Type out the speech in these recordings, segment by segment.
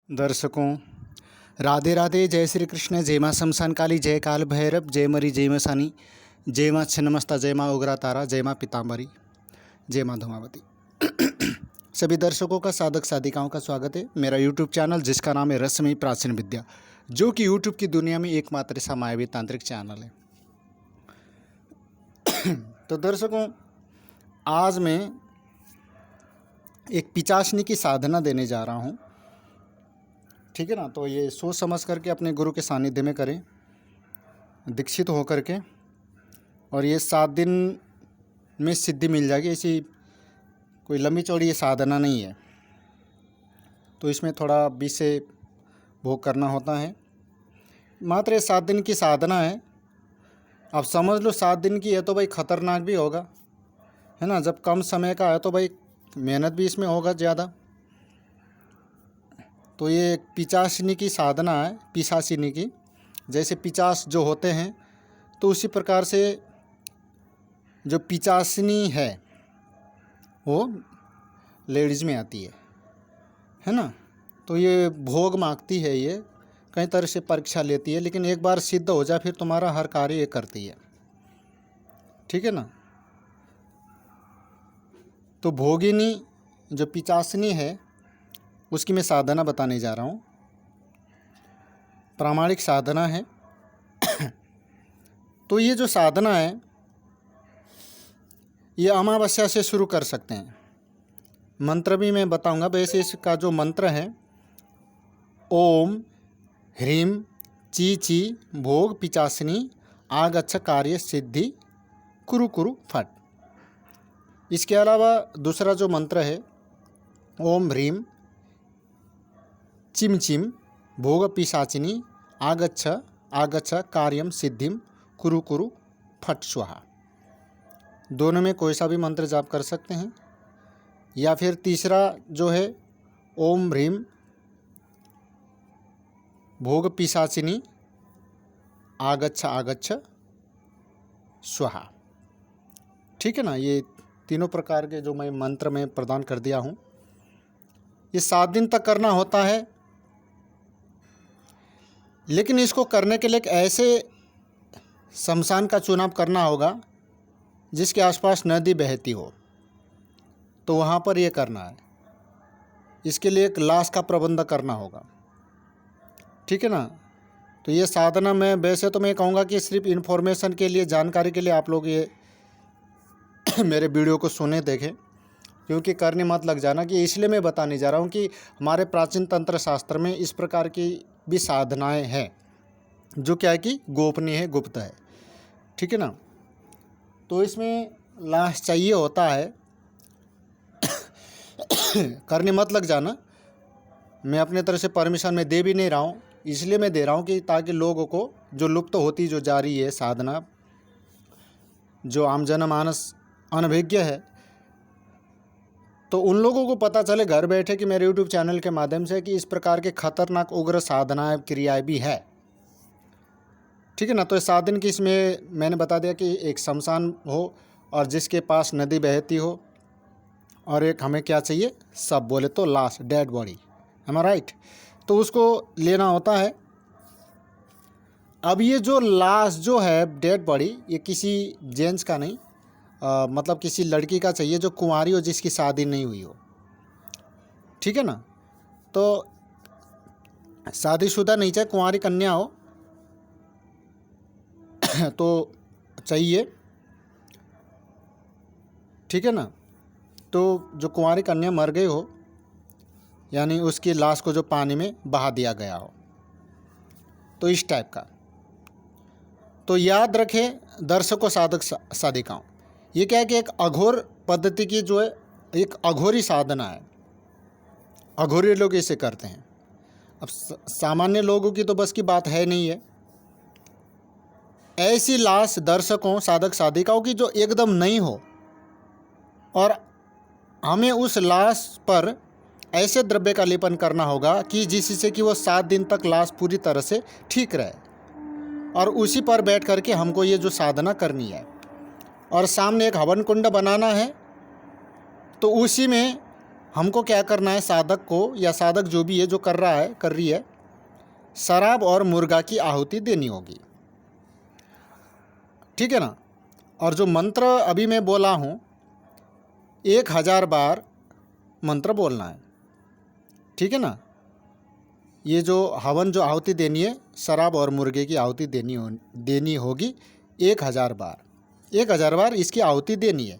दर्शकों, राधे राधे। जय श्री कृष्ण। जय माँ शमशान काली, जय काल भैरव, जय मरी, जय माँ सानी, जय माँ छिन्नमस्ता, जय माँ उग्रा तारा, जय माँ पीताम्बरी, जय माँ धूमावती। सभी दर्शकों का, साधक साधिकाओं का स्वागत है मेरा यूट्यूब चैनल, जिसका नाम है रहस्यमयी प्राचीन विद्या, जो कि यूट्यूब की दुनिया में एकमात्र ऐसा मायावी तांत्रिक चैनल है। तो दर्शकों, आज मैं एक पिचासनी की साधना देने जा रहा हूँ, ठीक है ना। तो ये सोच समझ करके अपने गुरु के सानिध्य में करें, दीक्षित हो करके, और ये 7 दिन में सिद्धि मिल जाएगी। ऐसी कोई लंबी चौड़ी ये साधना नहीं है, तो इसमें थोड़ा बीच से भोग करना होता है। मात्र ये 7 दिन की साधना है। अब समझ लो 7 दिन की है तो भाई ख़तरनाक भी होगा, है ना। जब कम समय का है तो भाई मेहनत भी इसमें होगा ज़्यादा। तो ये पिचासिनी की साधना है, पिशाचिनी की। जैसे पिचास जो होते हैं, तो उसी प्रकार से जो पिचासिनी है वो लेडीज़ में आती है ना। तो ये भोग मांगती है, ये कई तरह से परीक्षा लेती है, लेकिन एक बार सिद्ध हो जाए फिर तुम्हारा हर कार्य ये करती है, ठीक है ना। तो भोगिनी जो पिचासिनी है उसकी मैं साधना बताने जा रहा हूँ। प्रामाणिक साधना है। तो ये जो साधना है ये अमावस्या से शुरू कर सकते हैं। मंत्र भी मैं बताऊंगा। वैसे इसका जो मंत्र है, ओम ह्रीम ची ची भोग पिचासिनी आगच्छ कार्य सिद्धि कुरु कुरु फट। इसके अलावा दूसरा जो मंत्र है, ओम ह्रीम चिम चिम भोग पिशाचिनी आगच्छ आगच्छ कार्यम सिद्धिम कुरु कुरु फट स्वाहा। दोनों में कोई सा भी मंत्र जाप कर सकते हैं। या फिर तीसरा जो है, ओम ह्रीम भोग पिशाचिनी आगच्छ आगच्छ स्वाहा, ठीक है ना। ये तीनों प्रकार के जो मैं मंत्र में प्रदान कर दिया हूँ। ये 7 दिन तक करना होता है, लेकिन इसको करने के लिए एक ऐसे शमशान का चुनाव करना होगा जिसके आसपास नदी बहती हो, तो वहाँ पर ये करना है। इसके लिए एक लाश का प्रबंध करना होगा, ठीक है ना। तो ये साधना में वैसे तो मैं कहूँगा कि सिर्फ इन्फॉर्मेशन के लिए, जानकारी के लिए आप लोग ये मेरे वीडियो को सुने देखें, क्योंकि करने मत लग जाना। कि इसलिए मैं बताने जा रहा हूँ कि हमारे प्राचीन तंत्र शास्त्र में इस प्रकार की भी साधनाएं हैं जो क्या है कि गोपनीय है, गुप्त है, ठीक है ना। तो इसमें लाश चाहिए होता है। करने मत लग जाना। मैं अपने तरफ से परमिशन में दे भी नहीं रहा हूँ, इसलिए मैं दे रहा हूँ कि ताकि लोगों को जो लुप्त होती जो जा रही है साधना, जो आम जनमानस अनभिज्ञ है, तो उन लोगों को पता चले घर बैठे कि मेरे यूट्यूब चैनल के माध्यम से कि इस प्रकार के खतरनाक उग्र साधनाएं क्रियाएं भी है, ठीक है ना। तो 7 दिन की इसमें मैंने बता दिया कि एक शमशान हो और जिसके पास नदी बहती हो, और एक हमें क्या चाहिए, सब बोले तो लाश, डेड बॉडी, है राइट। तो उसको लेना होता है। अब ये जो लाश जो है, डेड बॉडी, ये किसी जेंट्स का नहीं, मतलब किसी लड़की का चाहिए जो कुंवारी हो, जिसकी शादी नहीं हुई हो, ठीक है ना। तो शादीशुदा नहीं, चाहे कुंवारी कन्या हो तो चाहिए, ठीक है ना। तो जो कुंवारी कन्या मर गई हो, यानी उसकी लाश को जो पानी में बहा दिया गया हो, तो इस टाइप का। तो याद रखें दर्शकों, साधक साधिकाओं, ये क्या है कि एक अघोर पद्धति की जो है, एक अघोरी साधना है। अघोरी लोग इसे करते हैं। अब सामान्य लोगों की तो बस की बात है नहीं है। ऐसी लाश दर्शकों, साधक साधिकाओं की जो एकदम नहीं हो, और हमें उस लाश पर ऐसे द्रव्य का लेपन करना होगा कि जिससे कि वो 7 दिन तक लाश पूरी तरह से ठीक रहे, और उसी पर बैठ करके हमको ये जो साधना करनी है। और सामने एक हवन कुंड बनाना है, तो उसी में हमको क्या करना है, साधक को या साधक जो भी है जो कर रहा है कर रही है, शराब और मुर्गा की आहुति देनी होगी। ठीक है ना। और जो मंत्र अभी मैं बोला हूँ 1000 बार मंत्र बोलना है। ठीक है ना। ये जो हवन जो आहुति देनी है, शराब और मुर्गे की आहुति देनी होगी 1000 बार। 1000 बार इसकी आहुति देनी है।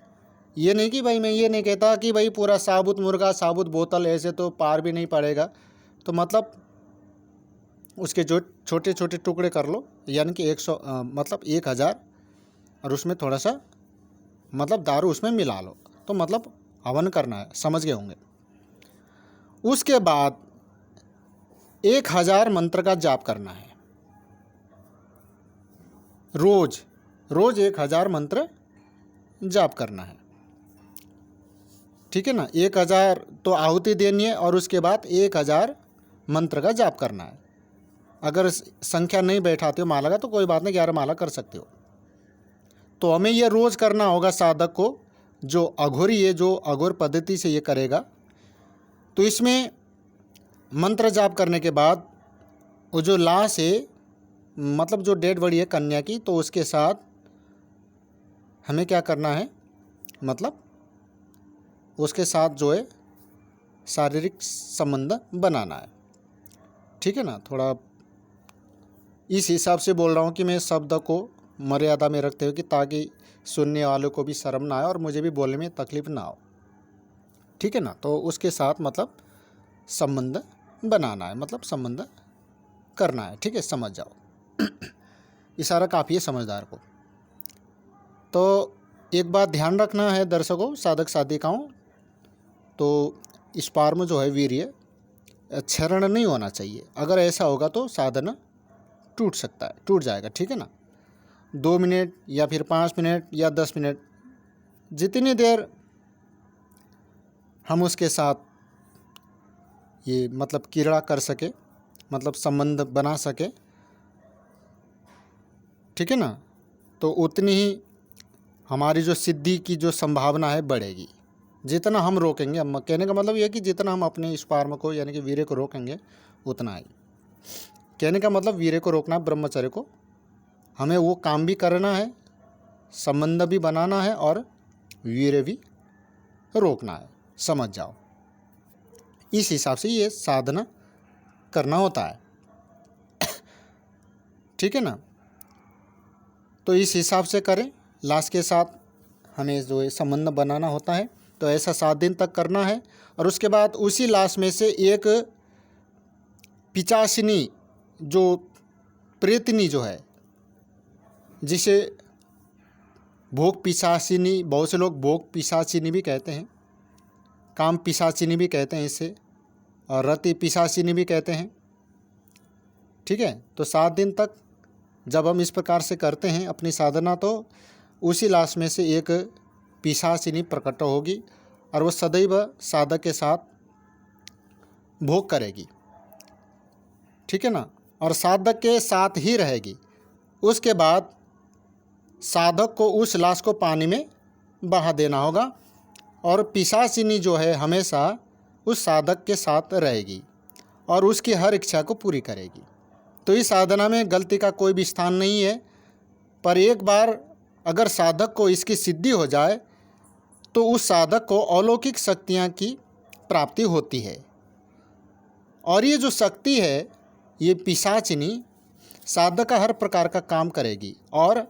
ये नहीं कि भाई मैं ये नहीं कहता कि भाई पूरा साबुत मुर्गा साबुत बोतल ऐसे तो पार भी नहीं पड़ेगा, तो मतलब उसके जो छोटे छोटे टुकड़े कर लो, यानी कि 100 मतलब 1000, और उसमें थोड़ा सा मतलब दारू उसमें मिला लो, तो मतलब हवन करना है, समझ गए होंगे। उसके बाद 1000 मंत्र का जाप करना है। रोज 1000 मंत्र जाप करना है। ठीक है ना। 1000 तो आहुति देनी है और उसके बाद 1000 मंत्र का जाप करना है। अगर संख्या नहीं बैठाते हो माला का तो कोई बात नहीं, 11 माला कर सकते हो। तो हमें ये रोज़ करना होगा साधक को। जो अघोरी है, जो अघोर पद्धति से ये करेगा, तो इसमें मंत्र जाप करने के बाद वो जो लाश है, मतलब जो डेड बॉडी है कन्या की, तो उसके साथ हमें क्या करना है, मतलब उसके साथ जो है शारीरिक संबंध बनाना है। ठीक है ना। थोड़ा इस हिसाब से बोल रहा हूँ कि मैं शब्द को मर्यादा में रखते हुए, कि ताकि सुनने वालों को भी शर्म ना आए और मुझे भी बोलने में तकलीफ ना हो। ठीक है ना। तो उसके साथ मतलब संबंध बनाना है, मतलब संबंध करना है। ठीक है, समझ जाओ। इशारा काफ़ी है समझदार को। तो एक बात ध्यान रखना है दर्शकों, साधक साधिकाओं, तो स्पर्म जो है वीर्य क्षरण नहीं होना चाहिए। अगर ऐसा होगा तो साधना टूट सकता है, टूट जाएगा। ठीक है ना। 2 मिनट या फिर 5 मिनट या 10 मिनट, जितनी देर हम उसके साथ ये मतलब क्रीड़ा कर सके, मतलब संबंध बना सके, ठीक है ना, तो उतनी ही हमारी जो सिद्धि की जो संभावना है बढ़ेगी। जितना हम रोकेंगे, हम कहने का मतलब यह है कि जितना हम अपने स्पर्म को यानी कि वीर्य को रोकेंगे उतना ही। कहने का मतलब वीर्य को रोकना, ब्रह्मचर्य को, हमें वो काम भी करना है, संबंध भी बनाना है और वीर्य भी रोकना है। समझ जाओ। इस हिसाब से ये साधना करना होता है। ठीक है ना। तो इस हिसाब से करें। लाश के साथ हमें जो है संबंध बनाना होता है, तो ऐसा 7 दिन तक करना है। और उसके बाद उसी लाश में से एक पिचासिनी, जो प्रेतनी जो है, जिसे भोग पिशाचिनी, बहुत से लोग भोग पिशाचिनी भी कहते हैं, काम पिशाचिनी भी कहते हैं इसे, और रति पिशाचिनी भी कहते हैं। ठीक है। तो 7 दिन तक जब हम इस प्रकार से करते हैं अपनी साधना, तो उसी लाश में से एक पिशाचिनी प्रकट होगी और वो सदैव साधक के साथ भोग करेगी। ठीक है ना। और साधक के साथ ही रहेगी। उसके बाद साधक को उस लाश को पानी में बहा देना होगा और पिशाचिनी जो है हमेशा उस साधक के साथ रहेगी और उसकी हर इच्छा को पूरी करेगी। तो इस साधना में गलती का कोई भी स्थान नहीं है। पर एक बार अगर साधक को इसकी सिद्धि हो जाए तो उस साधक को अलौकिक शक्तियाँ की प्राप्ति होती है। और ये जो शक्ति है, ये पिशाचिनी साधक का हर प्रकार का काम करेगी और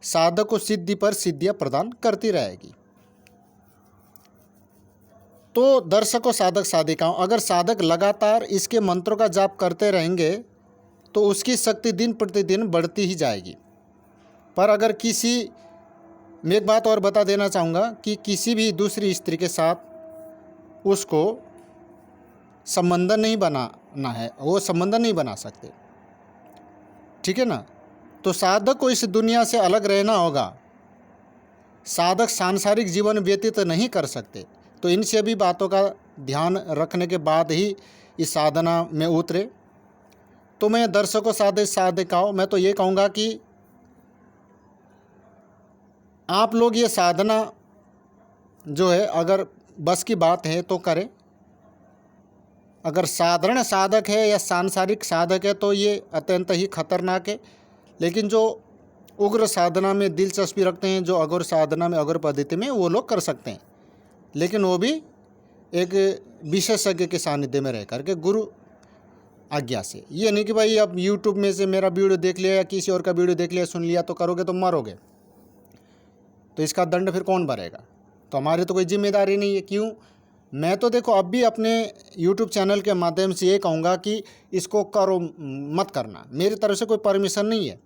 साधक को सिद्धि पर सिद्धियाँ प्रदान करती रहेगी। तो दर्शकों, साधक साधिकाओं, अगर साधक लगातार इसके मंत्रों का जाप करते रहेंगे तो उसकी शक्ति दिन प्रतिदिन बढ़ती ही जाएगी। पर अगर मैं एक बात और बता देना चाहूँगा कि किसी भी दूसरी स्त्री के साथ उसको संबंध नहीं बनाना है, वो संबंध नहीं बना सकते। ठीक है ना। तो साधक को इस दुनिया से अलग रहना होगा। साधक सांसारिक जीवन व्यतीत नहीं कर सकते। तो इन सभी बातों का ध्यान रखने के बाद ही इस साधना में उतरे। तो मैं दर्शकों, साधक साधिकाओं, मैं तो ये कहूँगा कि आप लोग ये साधना जो है अगर बस की बात है तो करे। अगर साधारण साधक है या सांसारिक साधक है तो ये अत्यंत ही खतरनाक है। लेकिन जो उग्र साधना में दिलचस्पी रखते हैं, जो अघोर साधना में, अघोर पद्धति में, वो लोग कर सकते हैं, लेकिन वो भी एक विशेषज्ञ के सानिध्य में रह करके, गुरु आज्ञा से। ये नहीं कि भाई अब यूट्यूब में से मेरा वीडियो देख लिया या किसी और का वीडियो देख लिया, सुन लिया तो करोगे तो मरोगे, तो इसका दंड फिर कौन भरेगा? तो हमारी तो कोई जिम्मेदारी नहीं है। क्यों? मैं तो देखो अब भी अपने यूट्यूब चैनल के माध्यम से ये कहूँगा कि इसको करो मत करना, मेरी तरफ से कोई परमिशन नहीं है।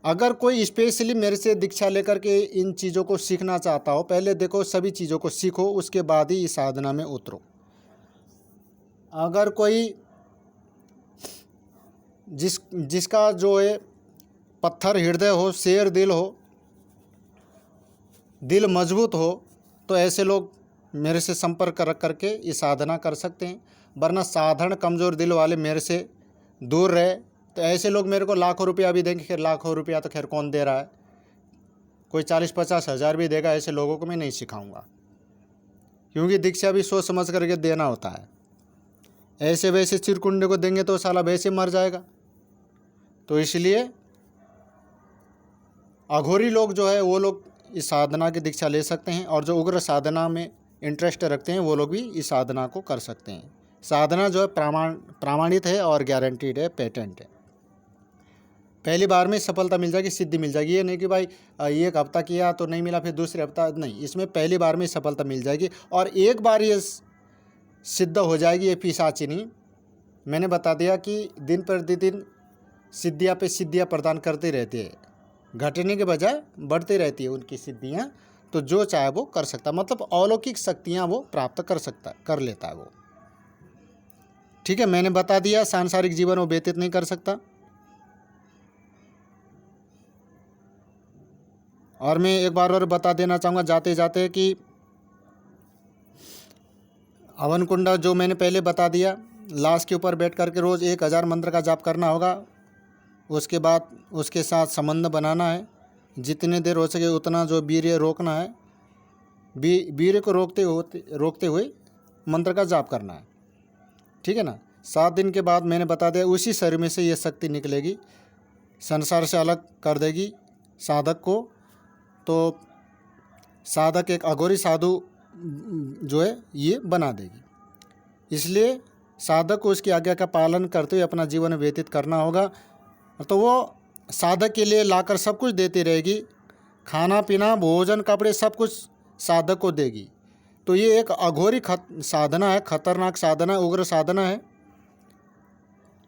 अगर कोई स्पेशली मेरे से दीक्षा लेकर के इन चीज़ों को सीखना चाहता हो, पहले देखो सभी चीज़ों को सीखो, उसके बाद ही इस साधना में उतरो। अगर कोई जिसका जो है पत्थर हृदय हो, शेर दिल हो, दिल मजबूत हो, तो ऐसे लोग मेरे से संपर्क रख करके ये साधना कर सकते हैं। वरना साधारण कमज़ोर दिल वाले मेरे से दूर रहे, तो ऐसे लोग मेरे को लाखों रुपया भी देंगे। खैर लाखों रुपया तो खैर कौन दे रहा है, कोई 40-50 हज़ार भी देगा, ऐसे लोगों को मैं नहीं सिखाऊंगा, क्योंकि दीक्षा भी सोच समझ करके देना होता है। ऐसे वैसे चिरकुंडे को देंगे तो साला वैसे मर जाएगा। तो इसलिए अघोरी लोग जो है वो लोग इस साधना की दीक्षा ले सकते हैं, और जो उग्र साधना में इंटरेस्ट रखते हैं वो लोग भी इस साधना को कर सकते हैं। साधना जो है प्रमाणित है और गारंटीड है, पेटेंट है। पहली बार में सफलता मिल जाएगी, सिद्धि मिल जाएगी। ये नहीं कि भाई एक हफ्ता किया तो नहीं मिला, फिर दूसरे हफ्ता नहीं, इसमें पहली बार में सफलता मिल जाएगी। और एक बार ये सिद्ध हो जाएगी, ये पिशाचिनी, मैंने बता दिया कि दिन प्रतिदिन सिद्धियाँ पे सिद्धियाँ प्रदान करती रहती है, घटने के बजाय बढ़ती रहती है उनकी सिद्धियाँ। तो जो चाहे वो कर सकता, मतलब अलौकिक शक्तियाँ वो प्राप्त कर लेता है वो। ठीक है, मैंने बता दिया, सांसारिक जीवन वो व्यतीत नहीं कर सकता। और मैं एक बार और बता देना चाहूँगा जाते जाते कि हवन कुंडा जो मैंने पहले बता दिया, लाश के ऊपर बैठ करके रोज़ 1000 मंत्र का जाप करना होगा। उसके बाद उसके साथ संबंध बनाना है, जितने देर हो सके उतना जो वीर्य रोकना है, वीर्य को रोकते हुए मंत्र का जाप करना है। ठीक है ना। 7 दिन के बाद मैंने बता दिया उसी शरीर में से ये शक्ति निकलेगी, संसार से अलग कर देगी साधक को। तो साधक एक अघोरी साधु जो है ये बना देगी। इसलिए साधक को उसकी आज्ञा का पालन करते हुए अपना जीवन व्यतीत करना होगा। तो वो साधक के लिए लाकर सब कुछ देती रहेगी, खाना पीना, भोजन, कपड़े, सब कुछ साधक को देगी। तो ये एक अघोरी साधना है, खतरनाक साधना है, उग्र साधना है।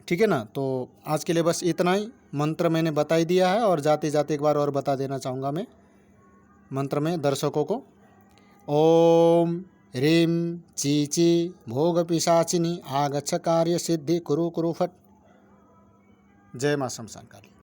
ठीक है ना। तो आज के लिए बस इतना ही। मंत्र मैंने बता ही दिया है, और जाते जाते एक बार और बता देना चाहूँगा मैं मंत्र में दर्शकों को। ओम ह्रीं चीची भोग पिशाचिनी आगच्छ कार्य सिद्धि कुरु कुरु फट। जय माँ शमशान काली।